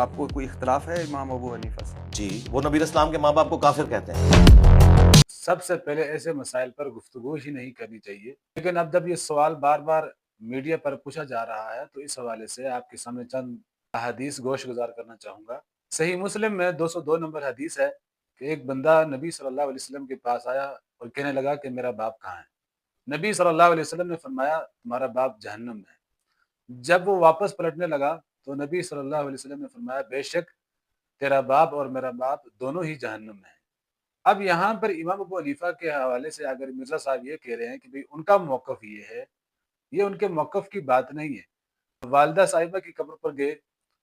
آپ کو کوئی اختلاف ہے امام ابو حنیفہ سے؟ جی، وہ نبی اسلام کے ماں باپ کو کافر کہتے ہیں۔ سب سے پہلے ایسے مسائل پر گفتگو ہی نہیں کرنی چاہیے، لیکن اب جب یہ سوال بار بار میڈیا پر پوچھا جا رہا ہے تو اس حوالے سے آپ کے سامنے چند احادیث گوش گزار کرنا چاہوں گا۔ صحیح مسلم میں 202 نمبر حدیث ہے کہ ایک بندہ نبی صلی اللہ علیہ وسلم کے پاس آیا اور کہنے لگا کہ میرا باپ کہاں ہے؟ نبی صلی اللہ علیہ وسلم نے فرمایا تمہارا باپ جہنم میں ہے۔ جب وہ واپس پلٹنے لگا تو نبی صلی اللہ علیہ وسلم نے فرمایا بے شک تیرا باپ اور میرا باپ دونوں ہی جہنم میں ہیں۔ اب یہاں پر امام ابو حنیفہ کے حوالے سے اگر مرزا صاحب یہ کہہ رہے ہیں کہ بھئی ان کا موقف یہ ہے، یہ ان کے موقف کی بات نہیں ہے۔ والدہ صاحبہ کی قبر پر گئے،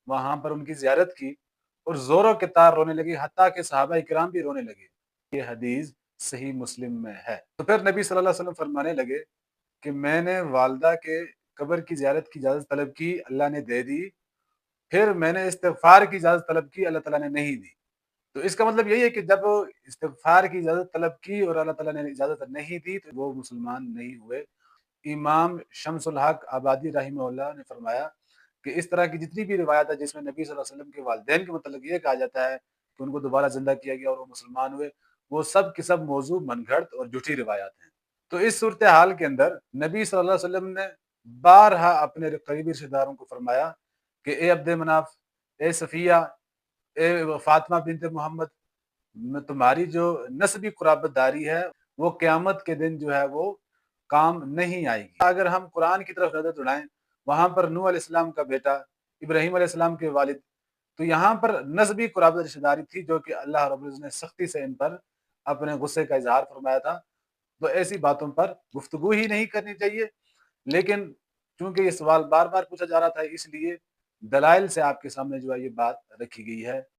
وہاں پر ان کی زیارت کی اور زوروں کے تار رونے لگی، حتیٰ کہ صحابہ کرام بھی رونے لگے۔ یہ حدیث صحیح مسلم میں ہے۔ تو پھر نبی صلی اللہ علیہ وسلم فرمانے لگے کہ میں نے والدہ کے قبر کی زیارت کی اجازت طلب کی، اللہ نے دے دی، پھر میں نے استغفار کی اجازت طلب کی، اللہ تعالیٰ نے نہیں دی۔ تو اس کا مطلب یہی ہے کہ جب استغفار کی اجازت طلب کی اور اللہ تعالیٰ نے اجازت نہیں دی تو وہ مسلمان نہیں ہوئے۔ امام شمس الحق آبادی رحمہ اللہ نے فرمایا کہ اس طرح کی جتنی بھی روایت ہے جس میں نبی صلی اللہ علیہ وسلم کے والدین کے متعلق یہ کہا جاتا ہے کہ ان کو دوبارہ زندہ کیا گیا اور وہ مسلمان ہوئے، وہ سب کی سب موضوع من گھڑت اور جھوٹی روایات ہیں۔ تو اس صورتحال کے اندر نبی صلی اللہ علیہ وسلم نے بارہا اپنے قریبی رشتہ داروں کو فرمایا کہ اے عبد مناف، اے صفیہ، اے فاطمہ بنت محمد، میں تمہاری جو نسبی قرابت داری ہے وہ قیامت کے دن جو ہے وہ کام نہیں آئے گی۔ اگر ہم قرآن کی طرف نظر دوڑائیں، وہاں پر نوح علیہ السلام کا بیٹا، ابراہیم علیہ السلام کے والد، تو یہاں پر نسبی قرابت رشتہ داری تھی جو کہ اللہ رب العزت نے سختی سے ان پر اپنے غصے کا اظہار فرمایا تھا۔ تو ایسی باتوں پر گفتگو ہی نہیں کرنی چاہیے، لیکن چونکہ یہ سوال بار بار پوچھا جا رہا تھا اس لیے دلائل سے آپ کے سامنے جو ہے یہ بات رکھی گئی ہے۔